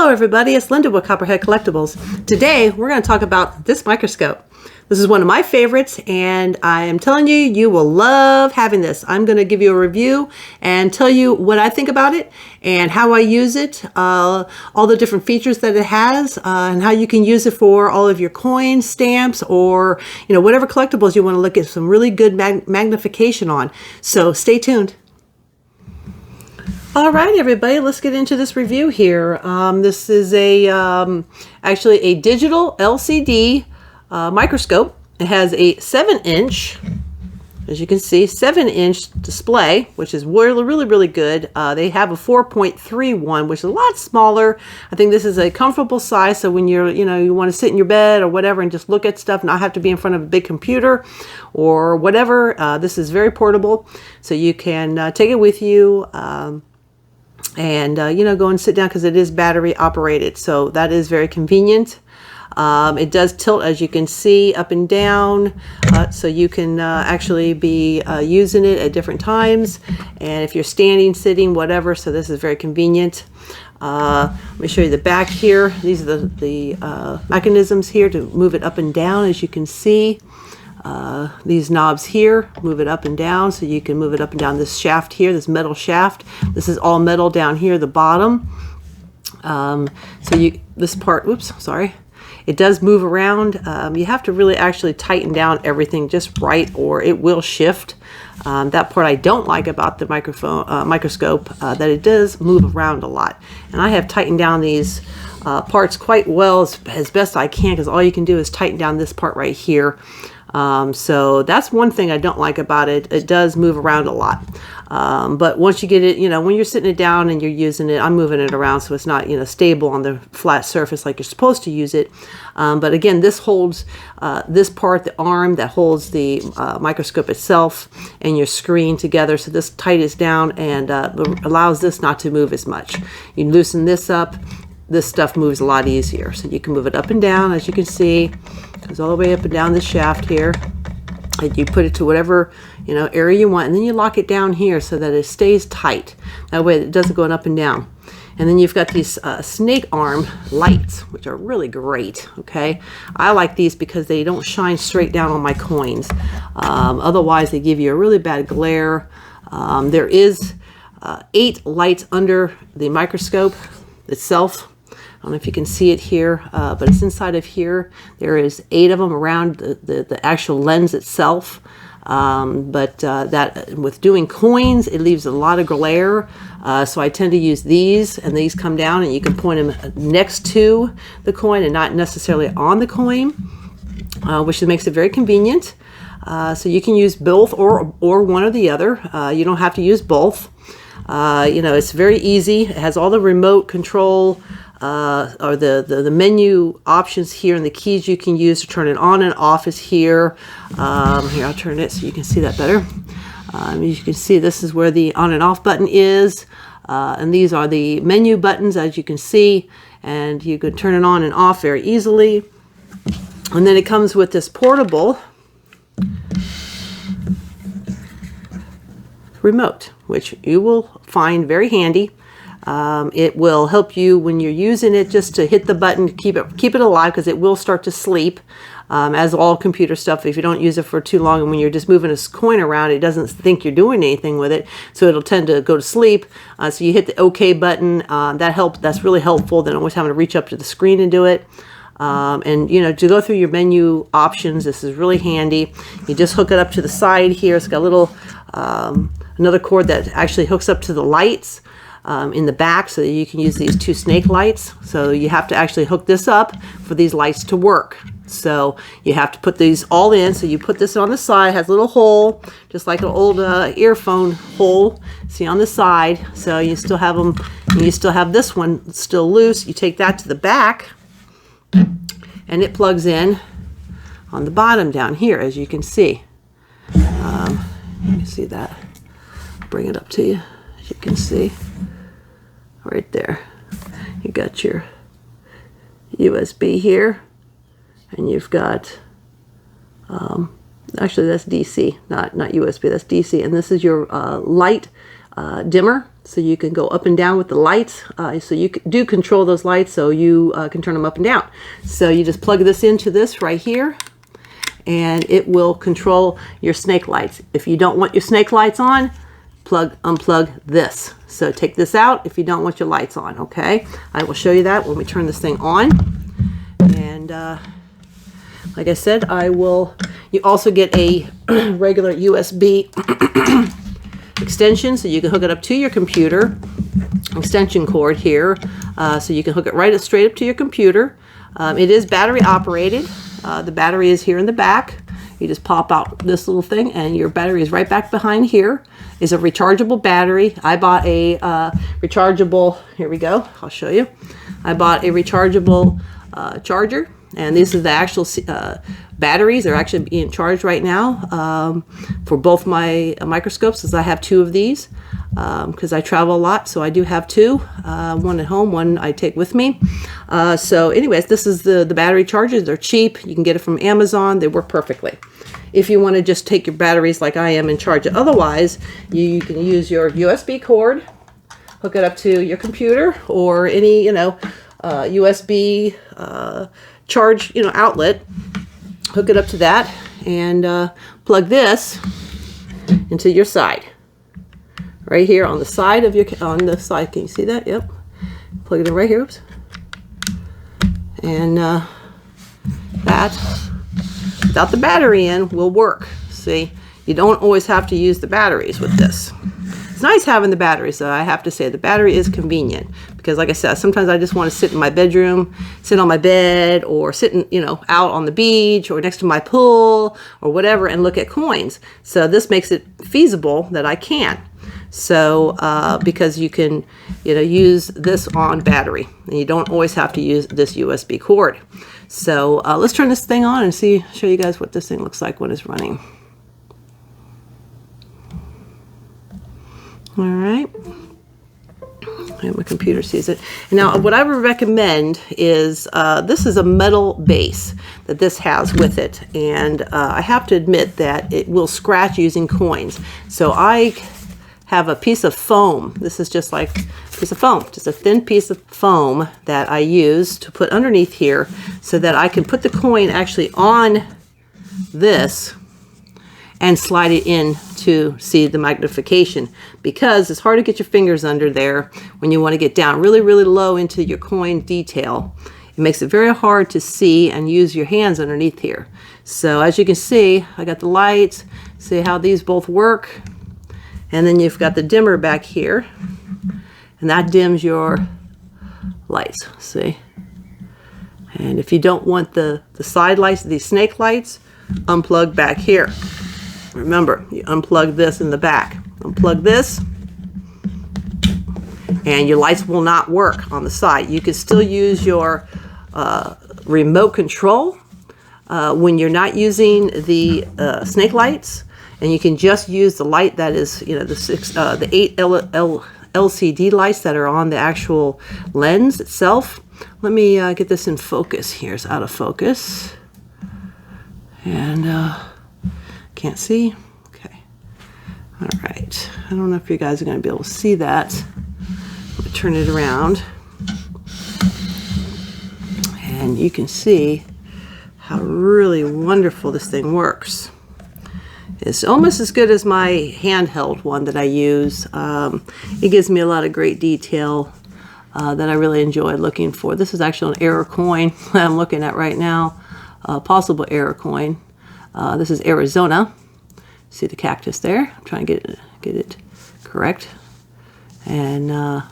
Hello everybody, it's Linda with Copperhead Collectibles. Today we're going to talk about this microscope. This is one of my favorites and I am telling you, you will love having this. I'm going to give you a review and tell you what I think about it and how I use it, all the different features that it has, and how you can use it for all of your coins, stamps, or whatever collectibles you want to look at some really good magnification on. So stay tuned. All right, everybody, let's get into this review here. This is actually a digital LCD microscope. It has a 7-inch, as you can see, 7-inch display, which is really good. They have a 4.31, which is a lot smaller. I think this is a comfortable size, so when you're, you want to sit in your bed or whatever and just look at stuff, not have to be in front of a big computer or whatever. This is very portable, so you can take it with you. And go and sit down because it is battery operated, so that is very convenient. It does tilt, as you can see, up and down, so you can actually be using it at different times, and if you're standing, sitting, whatever, so this is very convenient. Let me show you the back here. These are the mechanisms here to move it up and down, as you can see. These knobs here move it up and down, so you can move it up and down this shaft here, this metal shaft. This is all metal down here, the bottom. This part, oops, sorry. It does move around. You have to really actually tighten down everything just right or it will shift. That part I don't like about the microscope, that it does move around a lot. And I have tightened down these parts quite well as best I can, because all you can do is tighten down this part right here. So that's one thing I don't like about it. It does move around a lot. But once you get it, when you're sitting it down and you're using it, I'm moving it around so it's not, stable on the flat surface like you're supposed to use it. But again, this holds this part, the arm that holds the microscope itself and your screen together. So this tightens down and allows this not to move as much. You loosen this up. This stuff moves a lot easier. So you can move it up and down, as you can see. It goes all the way up and down the shaft here. And you put it to whatever area you want, and then you lock it down here so that it stays tight. That way it doesn't go up and down. And then you've got these snake arm lights, which are really great. Okay, I like these because they don't shine straight down on my coins. Otherwise, they give you a really bad glare. There is 8 lights under the microscope itself. I don't know if you can see it here, but it's inside of here. There is 8 of them around the actual lens itself. That with doing coins, it leaves a lot of glare. So I tend to use these, and these come down and you can point them next to the coin and not necessarily on the coin, which makes it very convenient. So you can use both or one or the other. You don't have to use both. It's very easy. It has all the remote control or the menu options here, and the keys you can use to turn it on and off is here. Here, I'll turn it so you can see that better. You can see this is where the on and off button is, and these are the menu buttons, as you can see, and you can turn it on and off very easily. And then it comes with this portable remote, which you will find very handy. It will help you when you're using it just to hit the button to keep it alive, because it will start to sleep, as all computer stuff. If you don't use it for too long and when you're just moving a coin around, it doesn't think you're doing anything with it, so it'll tend to go to sleep. So you hit the OK button. That's really helpful than always having to reach up to the screen and do it. And to go through your menu options, this is really handy. You just hook it up to the side here. It's got a little another cord that actually hooks up to the lights in the back, so that you can use these 2 snake lights. So you have to actually hook this up for these lights to work. So you have to put these all in. So you put this on the side, has a little hole, just like an old earphone hole. See on the side. So you still have them. You still have this one still loose. You take that to the back, and it plugs in on the bottom down here, as you can see. You can see that. I'll bring it up to you, as you can see. Right there. You got your USB here, and you've got actually that's DC, not USB, that's DC, and this is your light dimmer so you can go up and down with the lights. So you do control those lights, so you can turn them up and down. So you just plug this into this right here, and it will control your snake lights. If you don't want your snake lights on, unplug this. So take this out if you don't want your lights on, okay? I will show you that when we turn this thing on. And like I said, you also get a regular USB extension, so you can hook it up to your computer, extension cord here, so you can hook it right straight up to your computer. It is battery operated. The battery is here in the back. You just pop out this little thing and your battery is right back behind here. Is a rechargeable battery. I bought a rechargeable, here we go, I'll show you. I bought a rechargeable charger, and these are the actual batteries. They're actually being charged right now for both my microscopes, as I have 2 of these because I travel a lot, so I do have 2, one at home, one I take with me. So anyways, this is the battery chargers. They're cheap. You can get it from Amazon. They work perfectly. If you want to just take your batteries like I am and charge it, otherwise you can use your USB cord, hook it up to your computer or any USB charge outlet, hook it up to that, and plug this into your side right here on the side of on the side. Can you see that? Yep. Plug it in right here. Oops. And that, without the battery in, will work. See, you don't always have to use the batteries with this. It's nice having the batteries, though. I have to say the battery is convenient because, like I said, sometimes I just want to sit in my bedroom, sit on my bed, or sitting, out on the beach or next to my pool or whatever, and look at coins. So this makes it feasible that I can. So because you can, use this on battery, and you don't always have to use this USB cord. So let's turn this thing on and show you guys what this thing looks like when it's running. All right. And my computer sees it. Now, what I would recommend is this is a metal base that this has with it, and I have to admit that it will scratch using coins. So I have a piece of foam. This is just like a piece of foam, just a thin piece of foam that I use to put underneath here so that I can put the coin actually on this and slide it in to see the magnification, because it's hard to get your fingers under there when you want to get down really, really low into your coin detail. It makes it very hard to see and use your hands underneath here. So as you can see, I got the lights. See how these both work? And then you've got the dimmer back here, and that dims your lights, see? And if you don't want the side lights, these snake lights, unplug back here. Remember, you unplug this in the back. Unplug this, and your lights will not work on the side. You can still use your remote control when you're not using the snake lights. And you can just use the light that is, the 8 LCD lights that are on the actual lens itself. Let me get this in focus here. It's out of focus. And can't see. Okay. All right. I don't know if you guys are going to be able to see that. Let me turn it around. And you can see how really wonderful this thing works. It's almost as good as my handheld one that I use. It gives me a lot of great detail that I really enjoy looking for. This is actually an error coin that I'm looking at right now, a possible error coin. This is Arizona. See the cactus there? I'm trying to get it correct. And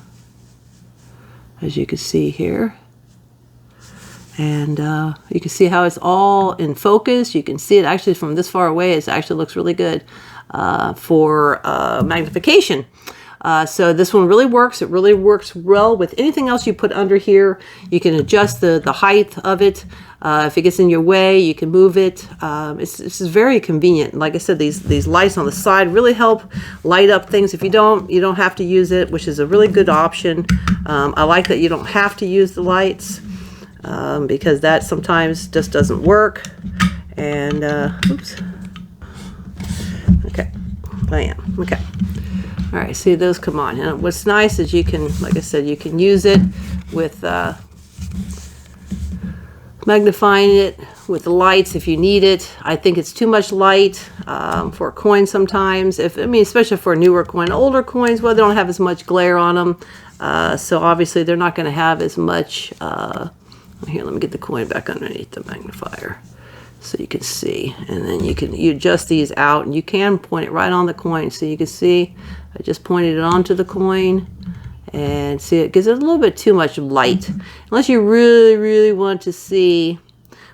as you can see here, and you can see how it's all in focus. You can see it actually from this far away. It actually looks really good for magnification. So this one really works. It really works well with anything else you put under here. You can adjust the height of it. If it gets in your way, you can move it. It's very convenient. Like I said, these lights on the side really help light up things. If you don't have to use it, which is a really good option. I like that you don't have to use the lights. Because that sometimes just doesn't work. And oops. Okay, I am. Okay. All right, see those come on. And what's nice is you can, like I said, you can use it with magnifying it with the lights if you need it. I think it's too much light for a coin sometimes. Especially for a newer coin. Older coins, well, they don't have as much glare on them. So obviously they're not going to have as much. Here, let me get the coin back underneath the magnifier so you can see. And then you adjust these out, and you can point it right on the coin. So you can see I just pointed it onto the coin. And see, it gives it a little bit too much light. Unless you really, really want to see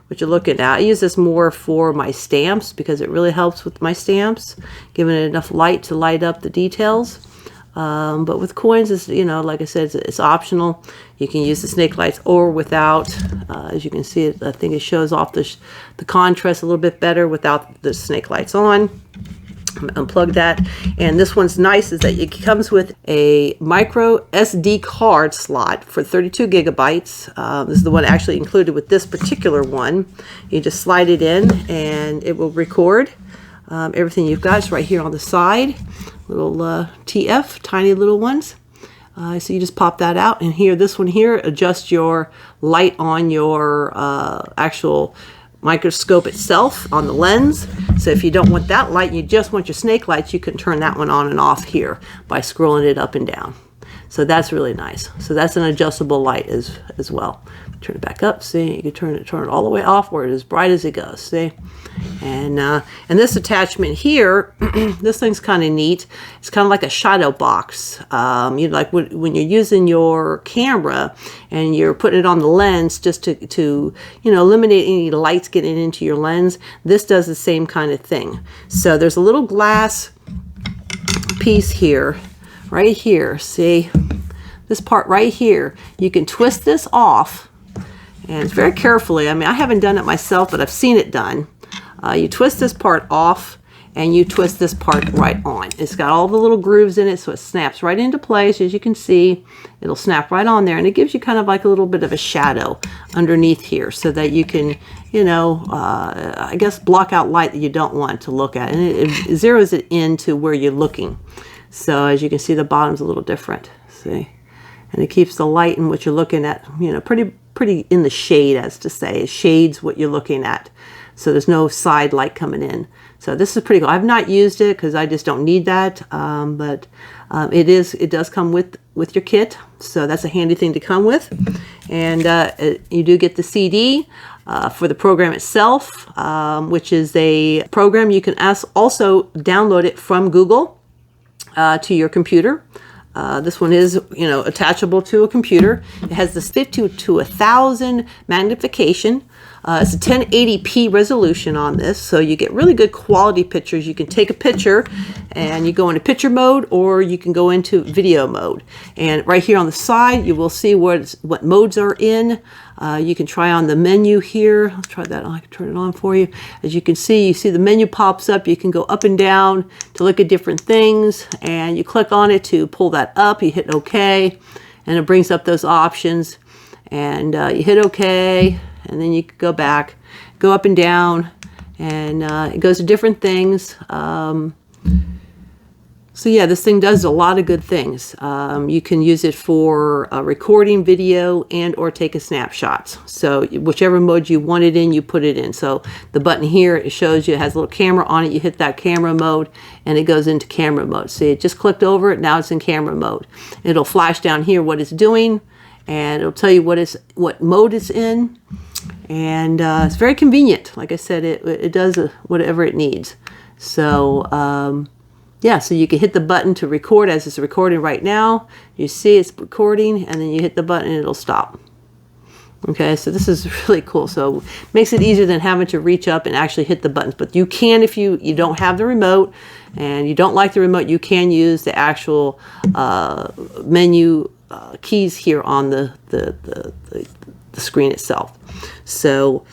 what you're looking at. I use this more for my stamps because it really helps with my stamps, giving it enough light to light up the details. But with coins, it's, like I said, it's optional. You can use the snake lights or without. As you can see, I think it shows off the contrast a little bit better without the snake lights on. Unplug that. And this one's nice is that it comes with a micro SD card slot for 32 gigabytes. This is the one actually included with this particular one. You just slide it in and it will record everything you've got. It's right here on the side. Little TF, tiny little ones. So you just pop that out, and here, this one here, adjust your light on your actual microscope itself on the lens. So if you don't want that light, you just want your snake lights, you can turn that one on and off here by scrolling it up and down. So that's really nice. So that's an adjustable light as well. Turn it back up, see, you can turn it all the way off where it is bright as it goes, see? And this attachment here, this thing's kind of neat. It's kind of like a shadow box. Like when you're using your camera and you're putting it on the lens just to eliminate any lights getting into your lens, this does the same kind of thing. So there's a little glass piece here, right here, see? This part right here, you can twist this off, and it's very carefully. I haven't done it myself, but I've seen it done. You twist this part off, and you twist this part right on. It's got all the little grooves in it, so it snaps right into place. As you can see, it'll snap right on there, and it gives you kind of like a little bit of a shadow underneath here, so that you can, I guess, block out light that you don't want to look at, and it zeroes it into where you're looking. So as you can see, the bottom's a little different. See, and it keeps the light in what you're looking at, pretty in the shade, as to say. It shades what you're looking at. So there's no side light coming in. So this is pretty cool. I've not used it because I just don't need that. But it does come with your kit. So that's a handy thing to come with. And you do get the CD for the program itself, which is a program you can also download it from Google to your computer. This one is, attachable to a computer. It has this 50 to 1000 magnification. It's a 1080p resolution on this, so you get really good quality pictures. You can take a picture and you go into picture mode, or you can go into video mode. And right here on the side, you will see what modes are in. You can try on the menu here. Let's try that on. I can turn it on for you. As you can see, the menu pops up. You can go up and down to look at different things, and you click on it to pull that up. You hit OK, and it brings up those options. And you hit OK, and then you can go back, go up and down, and it goes to different things. So yeah, this thing does a lot of good things. You can use it for recording video and or taking snapshots. So whichever mode you want it in, you put it in. So the button here, it shows you, it has a little camera on it. You hit that camera mode and it goes into camera mode. See, it just clicked over it, now it's in camera mode. It'll flash down here what it's doing, and it'll tell you what mode it's in. And it's very convenient. Like I said, it does whatever it needs. So yeah, so you can hit the button to record as it's recording right now. You see it's recording, and then you hit the button and it'll stop. Okay, so this is really cool. So it makes it easier than having to reach up and actually hit the buttons. But you can, if you don't have the remote and you don't like the remote, you can use the actual menu keys here on the screen itself. So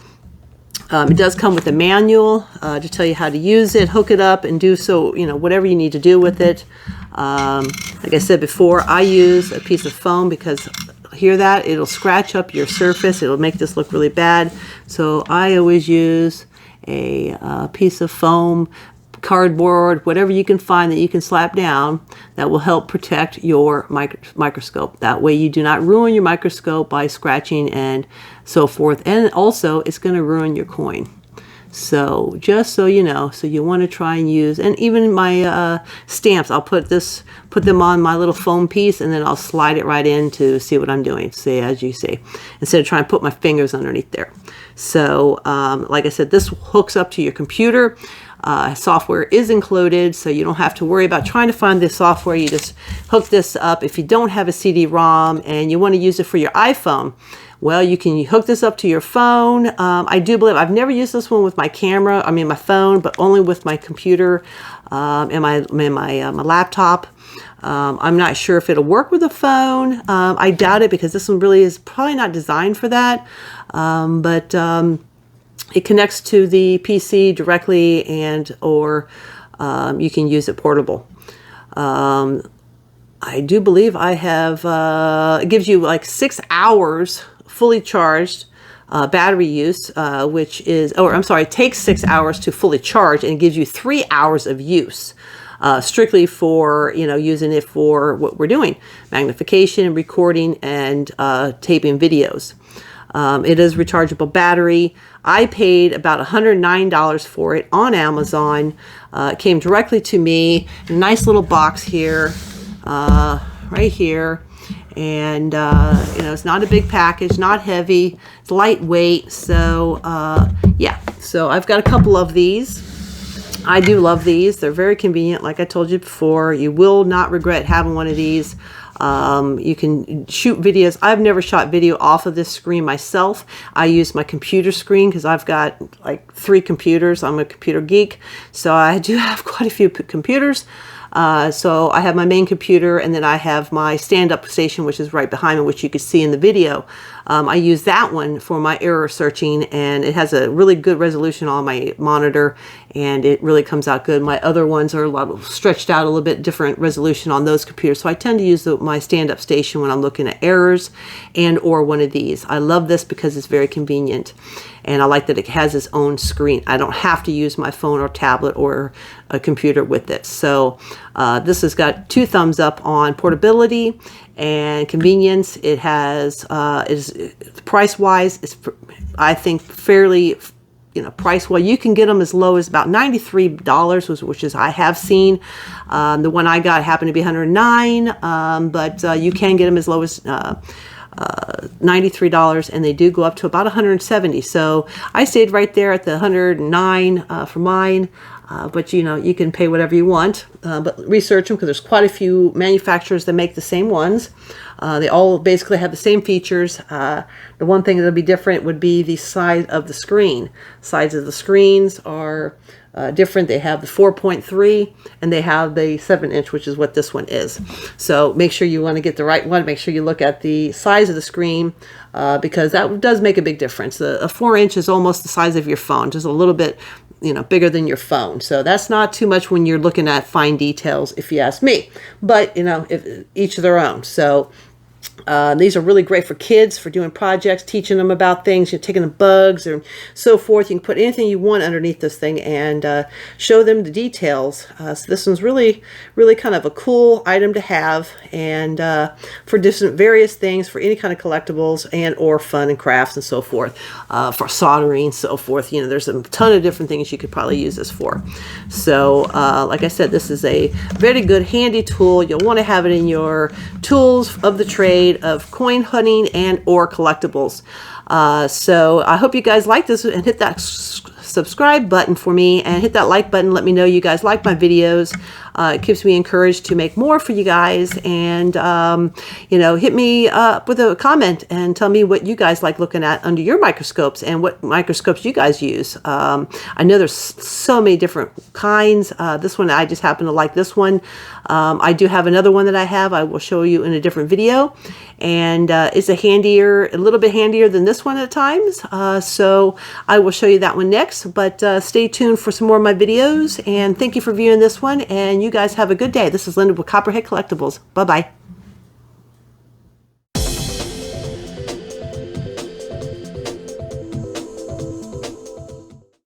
it does come with a manual to tell you how to use it, hook it up, and do so, whatever you need to do with it. Like I said before, I use a piece of foam because, hear that? It'll scratch up your surface. It'll make this look really bad. So I always use a piece of foam, cardboard, whatever you can find that you can slap down that will help protect your microscope. That way you do not ruin your microscope by scratching and so forth. And also it's going to ruin your coin. So just so you know, so you want to try and use, and even my stamps, I'll put them on my little foam piece, and then I'll slide it right in to see what I'm doing. See, as you see, instead of trying to put my fingers underneath there. So like I said, this hooks up to your computer. Software is included, so you don't have to worry about trying to find the software. You just hook this up. If you don't have a CD-ROM and you want to use it for your iPhone, well, you can hook this up to your phone. I do believe, I've never used this one with my camera, my phone, but only with my computer and my laptop. I'm not sure if it'll work with a phone. I doubt it, because this one really is probably not designed for that. But it connects to the PC directly, and or you can use it portable. I do believe I have, it gives you like 6 hours fully charged battery use, which is, it takes 6 hours to fully charge, and it gives you 3 hours of use. Strictly for, using it for what we're doing, magnification, recording, and taping videos. It is rechargeable battery. I paid about $109 for it on Amazon. It came directly to me in a nice little box here, right here. And, it's not a big package, not heavy, it's lightweight. So, yeah, so I've got a couple of these. I do love these. They're very convenient. Like I told you before, you will not regret having one of these. You can shoot videos. I've never shot video off of this screen myself. I use my computer screen because I've got like 3 computers. I'm a computer geek, so I do have quite a few computers. So I have my main computer, and then I have my stand-up station, which is right behind me, which you can see in the video. I use that one for my error searching, and it has a really good resolution on my monitor, and it really comes out good. My other ones are a lot stretched out, a little bit different resolution on those computers. So I tend to use my stand-up station when I'm looking at errors and or one of these. I love this because it's very convenient. And I like that it has its own screen. I don't have to use my phone or tablet or a computer with it. So this has got 2 thumbs up on portability and convenience. It has, price-wise, it's, I think, fairly, price-wise. You can get them as low as about $93, which is I have seen. The one I got happened to be $109, but you can get them as low as $93, and they do go up to about $170. So I stayed right there at the $109 for mine. But you can pay whatever you want, but research them, because there's quite a few manufacturers that make the same ones. They all basically have the same features. The one thing that'll be different would be the size of the screen. Sides of the screens are different. They have the 4.3 and they have the 7-inch, which is what this one is. So make sure you want to get the right one. Make sure you look at the size of the screen, because that does make a big difference. A 4-inch is almost the size of your phone, just a little bit bigger than your phone. So that's not too much when you're looking at fine details, if you ask me. But, if, each of their own. So these are really great for kids, for doing projects, teaching them about things, taking them bugs or so forth. You can put anything you want underneath this thing and show them the details. So this one's really, really kind of a cool item to have, and for different various things, for any kind of collectibles and or fun and crafts and so forth, for soldering, so forth. There's a ton of different things you could probably use this for. So like I said, this is a very good, handy tool. You'll want to have it in your tools of the trade of coin hunting and or collectibles. So I hope you guys like this, and hit that subscribe button for me, and hit that like button. Let me know you guys like my videos. It keeps me encouraged to make more for you guys, and hit me up with a comment and tell me what you guys like looking at under your microscopes and what microscopes you guys use. I know there's so many different kinds. This one, I just happen to like this one. I do have another one that I will show you in a different video, and it's a little bit handier than this one at times. So I will show you that one next, but stay tuned for some more of my videos, and thank you for viewing this one, and you guys have a good day. This is Linda with Copperhead Collectibles. Bye-bye.